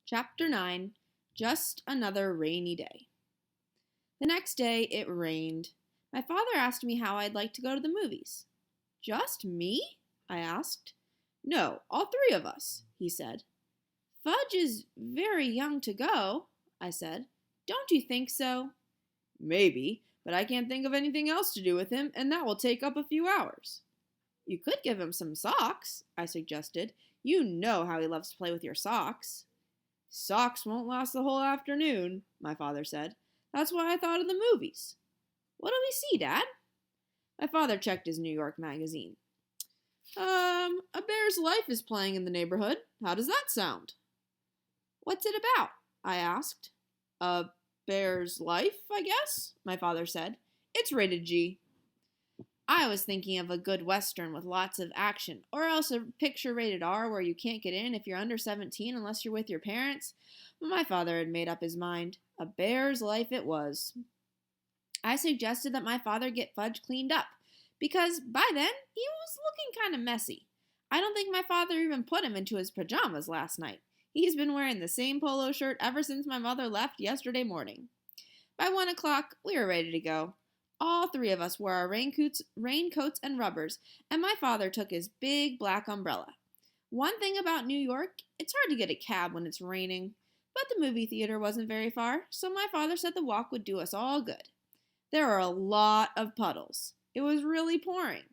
Chapter 9 Just Another Rainy Day. The next day it rained. My father asked me how I'd like to go to the movies. Just me? I asked. No, all three of us, he said. Fudge is very young to go, I said. Don't you think so? Maybe, but I can't think of anything else to do with him, and that will take up a few hours. You could give him some socks, I suggested. You know how he loves to play with your socks. Socks won't last the whole afternoon, my father said. That's why I thought of the movies. What do we see, Dad? My father checked his New York magazine. A Bear's Life is playing in the neighborhood. How does that sound? What's it about? I asked. A Bear's Life, I guess, my father said. It's rated G. I was thinking of a good Western with lots of action, or else a picture rated R where you can't get in if you're under 17 unless you're with your parents. But my father had made up his mind. A Bear's Life it was. I suggested that my father get Fudge cleaned up, because by then he was looking kind of messy. I don't think my father even put him into his pajamas last night. He's been wearing the same polo shirt ever since my mother left yesterday morning. By 1 o'clock, we were ready to go. All three of us wore our raincoats and rubbers, and my father took his big black umbrella. One thing about New York, it's hard to get a cab when it's raining, but the movie theater wasn't very far, so my father said the walk would do us all good. There are a lot of puddles. It was really pouring.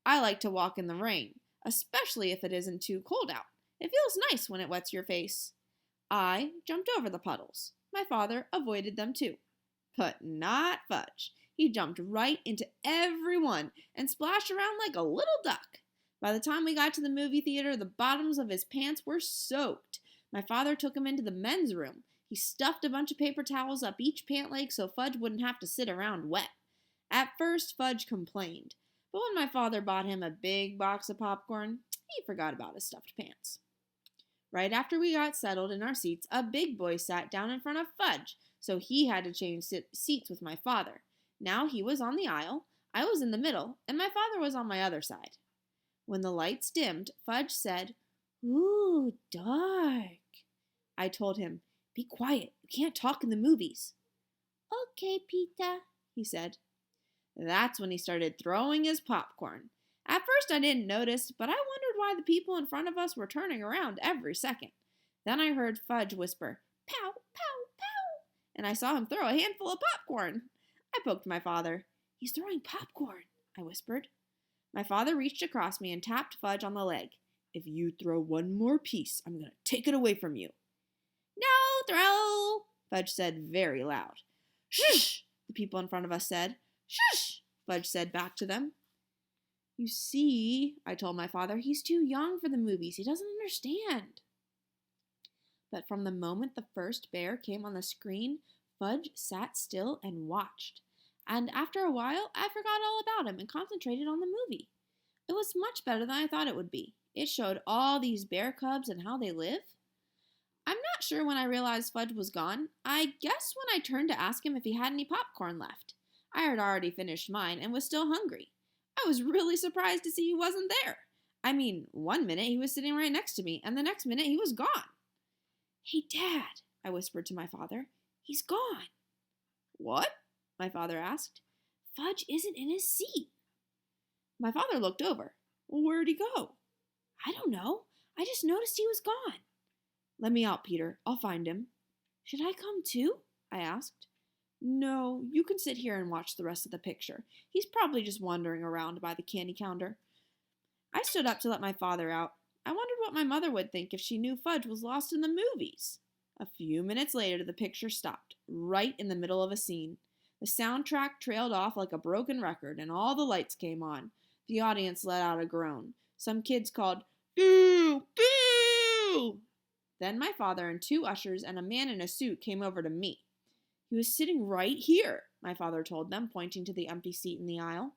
I like to walk in the rain, especially if it isn't too cold out. It feels nice when it wets your face. I jumped over the puddles. My father avoided them too. But not Fudge. He jumped right into every one and splashed around like a little duck. By the time we got to the movie theater, the bottoms of his pants were soaked. My father took him into the men's room. He stuffed a bunch of paper towels up each pant leg so Fudge wouldn't have to sit around wet. At first, Fudge complained, but when my father bought him a big box of popcorn, he forgot about his stuffed pants. Right after we got settled in our seats, a big boy sat down in front of Fudge, so he had to change seats with my father. Now he was on the aisle, I was in the middle, and my father was on my other side. When the lights dimmed, Fudge said, "Ooh, dark." I told him, "Be quiet, you can't talk in the movies." "Okay, Peter," he said. That's when he started throwing his popcorn. At first I didn't notice, but I wondered why the people in front of us were turning around every second. Then I heard Fudge whisper, "Pow, pow, pow," and I saw him throw a handful of popcorn. I poked my father. "He's throwing popcorn," I whispered. My father reached across me and tapped Fudge on the leg. "If you throw one more piece, I'm going to take it away from you." "No throw," Fudge said very loud. "Shush," the people in front of us said. "Shush," Fudge said back to them. "You see," I told my father, "he's too young for the movies. He doesn't understand." But from the moment the first bear came on the screen, Fudge sat still and watched. And after a while, I forgot all about him and concentrated on the movie. It was much better than I thought it would be. It showed all these bear cubs and how they live. I'm not sure when I realized Fudge was gone. I guess when I turned to ask him if he had any popcorn left. I had already finished mine and was still hungry. I was really surprised to see he wasn't there. I mean, 1 minute he was sitting right next to me, and the next minute he was gone. "Hey, Dad," I whispered to my father. "He's gone." "What?" my father asked. "Fudge isn't in his seat." My father looked over. "Well, where'd he go?" "I don't know. I just noticed he was gone." "Let me out, Peter. I'll find him." "Should I come too?" I asked. "No, you can sit here and watch the rest of the picture. He's probably just wandering around by the candy counter." I stood up to let my father out. I wondered what my mother would think if she knew Fudge was lost in the movies. A few minutes later, the picture stopped, right in the middle of a scene. The soundtrack trailed off like a broken record, and all the lights came on. The audience let out a groan. Some kids called, "Boo! Boo!" Then my father and 2 ushers and a man in a suit came over to me. "He was sitting right here," my father told them, pointing to the empty seat in the aisle.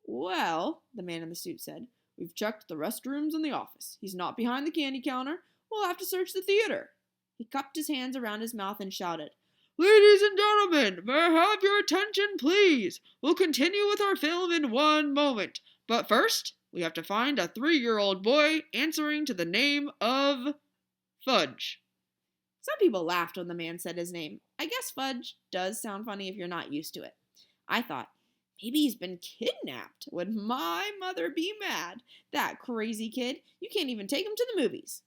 "Well," the man in the suit said, "we've checked the restrooms and the office. He's not behind the candy counter. We'll have to search the theater." He cupped his hands around his mouth and shouted, "Ladies and gentlemen, may I have your attention, please? We'll continue with our film in 1 moment. But first, we have to find a 3-year-old boy answering to the name of Fudge." Some people laughed when the man said his name. I guess Fudge does sound funny if you're not used to it. I thought, maybe he's been kidnapped. Would my mother be mad? That crazy kid. You can't even take him to the movies.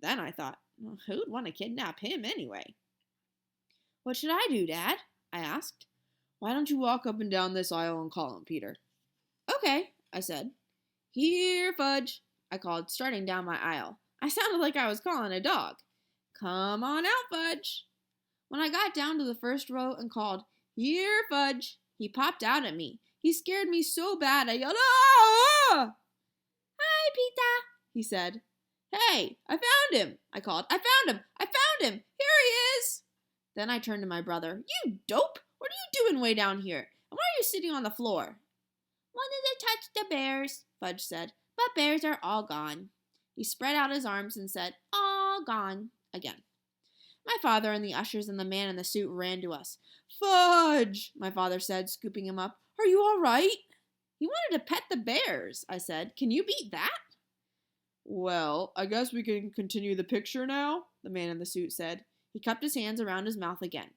Then I thought, well, who'd want to kidnap him anyway? What should I do, Dad? I asked. Why don't you walk up and down this aisle and call him, Peter? Okay, I said. Here, Fudge, I called, starting down my aisle. I sounded like I was calling a dog. Come on out, Fudge. When I got down to the first row and called, Here, Fudge, he popped out at me. He scared me so bad I yelled, Ah! Hi, Pita, he said. Hey, I found him, I called. I found him! I found him! Here he is! Then I turned to my brother. You dope! What are you doing way down here? And why are you sitting on the floor? Wanted to touch the bears, Fudge said, but bears are all gone. He spread out his arms and said, All gone, again. My father and the ushers and the man in the suit ran to us. Fudge, my father said, scooping him up. Are you all right? He wanted to pet the bears, I said. Can you beat that? Well, I guess we can continue the picture now, the man in the suit said. He cupped his hands around his mouth again.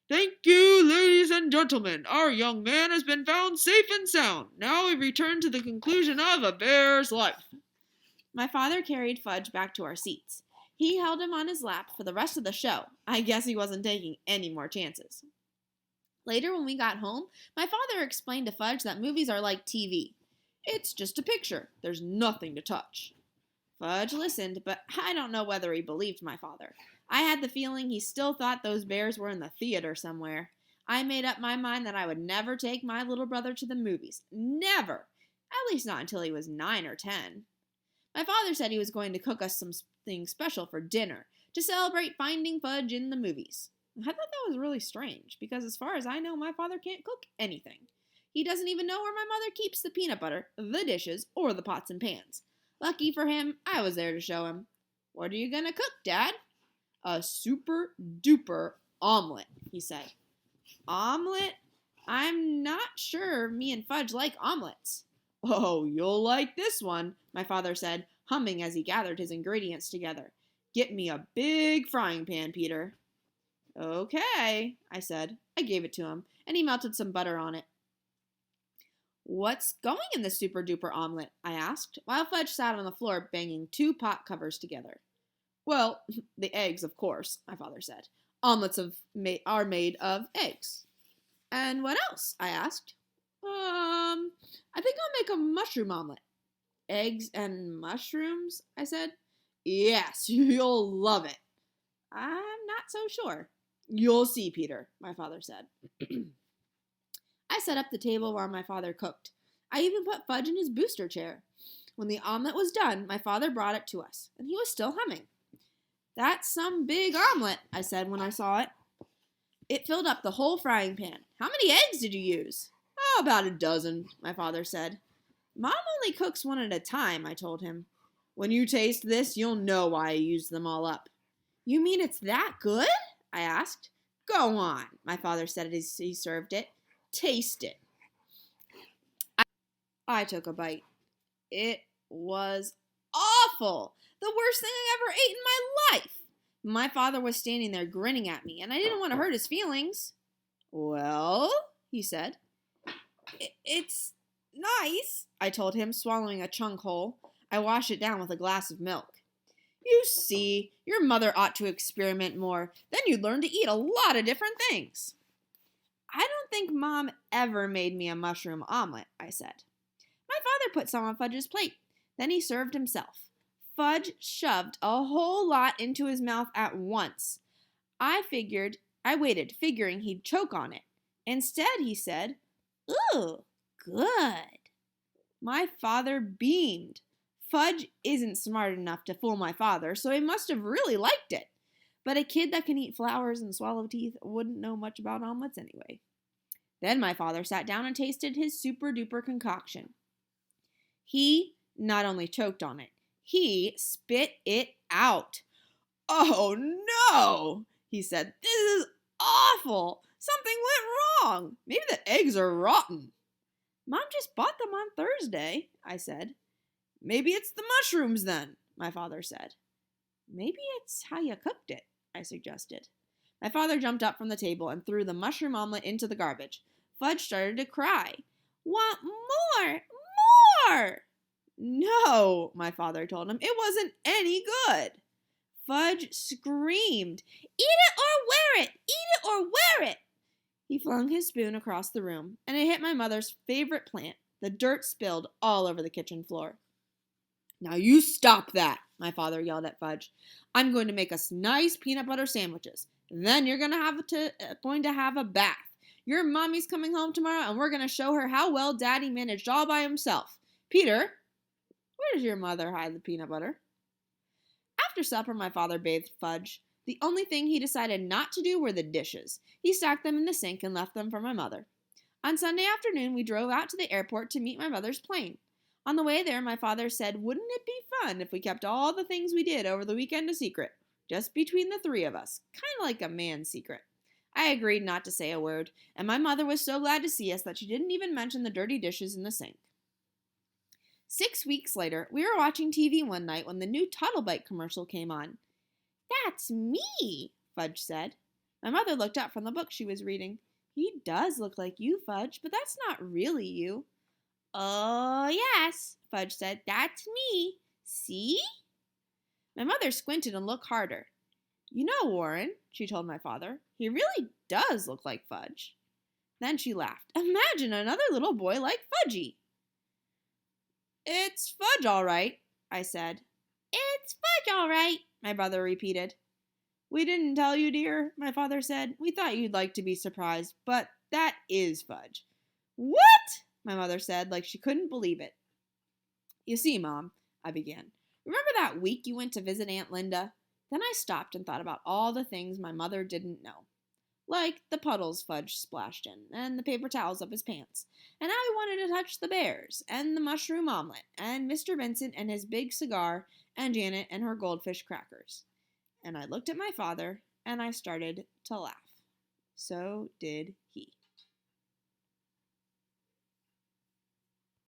Thank you, ladies and gentlemen. Our young man has been found safe and sound. Now we return to the conclusion of A Bear's Life. My father carried Fudge back to our seats. He held him on his lap for the rest of the show. I guess he wasn't taking any more chances. Later, when we got home, my father explained to Fudge that movies are like TV. It's just a picture. There's nothing to touch. Fudge listened, but I don't know whether he believed my father. I had the feeling he still thought those bears were in the theater somewhere. I made up my mind that I would never take my little brother to the movies. Never! At least not until he was 9 or 10. My father said he was going to cook us something special for dinner to celebrate finding Fudge in the movies. I thought that was really strange, because as far as I know, my father can't cook anything. He doesn't even know where my mother keeps the peanut butter, the dishes, or the pots and pans. Lucky for him, I was there to show him. What are you going to cook, Dad? A super duper omelet, he said. Omelet? I'm not sure me and Fudge like omelets. Oh, you'll like this one, my father said, humming as he gathered his ingredients together. Get me a big frying pan, Peter. Okay, I said. I gave it to him, and he melted some butter on it. What's going in the super duper omelet? I asked, while Fudge sat on the floor banging 2 pot covers together. Well, the eggs, of course, my father said. Omelets are made of eggs. And what else? I asked. I think I'll make a mushroom omelet. Eggs and mushrooms? I said. Yes, you'll love it. I'm not so sure. You'll see, Peter, my father said. I set up the table while my father cooked. I even put Fudge in his booster chair. When the omelet was done, my father brought it to us, and he was still humming. That's some big omelet, I said when I saw it. It filled up the whole frying pan. How many eggs did you use? Oh, about a dozen, my father said. Mom only cooks one at a time, I told him. When you taste this, you'll know why I used them all up. You mean it's that good? I asked. Go on, my father said as he served it. Taste it. I took a bite. It was awful. The worst thing I ever ate in my life. My father was standing there grinning at me, and I didn't want to hurt his feelings. Well, he said. It's nice, I told him, swallowing a chunk whole. I washed it down with a glass of milk. You see, your mother ought to experiment more. Then you'd learn to eat a lot of different things. I don't think Mom ever made me a mushroom omelet, I said. My father put some on Fudge's plate. Then he served himself. Fudge shoved a whole lot into his mouth at once. I waited, figuring he'd choke on it. Instead, he said, Ooh, good. My father beamed. Fudge isn't smart enough to fool my father, so he must have really liked it. But a kid that can eat flowers and swallow teeth wouldn't know much about omelets anyway. Then my father sat down and tasted his super-duper concoction. He not only choked on it, he spit it out. Oh, no, he said. This is awful. Something went wrong. Maybe the eggs are rotten. Mom just bought them on Thursday, I said. Maybe it's the mushrooms then, my father said. Maybe it's how you cooked it, I I suggested. My father jumped up from the table and threw the mushroom omelet into the garbage. Fudge started to cry. Want more! More! No, my father told him. It wasn't any good. Fudge screamed, Eat it or wear it! Eat it or wear it! He flung his spoon across the room, and it hit my mother's favorite plant. The dirt spilled all over the kitchen floor. Now you stop that, my father yelled at Fudge. I'm going to make us nice peanut butter sandwiches. Then you're going to have a bath. Your mommy's coming home tomorrow, and we're going to show her how well Daddy managed all by himself. Peter, where does your mother hide the peanut butter? After supper, my father bathed Fudge. The only thing he decided not to do were the dishes. He stacked them in the sink and left them for my mother. On Sunday afternoon, we drove out to the airport to meet my mother's plane. On the way there, my father said, wouldn't it be fun if we kept all the things we did over the weekend a secret, just between the three of us, kind of like a man's secret. I agreed not to say a word, and my mother was so glad to see us that she didn't even mention the dirty dishes in the sink. 6 weeks later, we were watching TV one night when the new Tuttle Bite commercial came on. That's me, Fudge said. My mother looked up from the book she was reading. He does look like you, Fudge, but that's not really you. Oh, yes, Fudge said. That's me. See? My mother squinted and looked harder. You know, Warren, she told my father, he really does look like Fudge. Then she laughed. Imagine another little boy like Fudgy. It's Fudge, all right, I said. It's Fudge, all right, my brother repeated. We didn't tell you, dear, my father said. We thought you'd like to be surprised, but that is Fudge. What? My mother said, like she couldn't believe it. You see, Mom, I began. Remember that week you went to visit Aunt Linda? Then I stopped and thought about all the things my mother didn't know. Like the puddles Fudge splashed in, and the paper towels up his pants. And I wanted to touch the bears, and the mushroom omelet, and Mr. Vincent and his big cigar, and Janet and her goldfish crackers. And I looked at my father, and I started to laugh. So did he.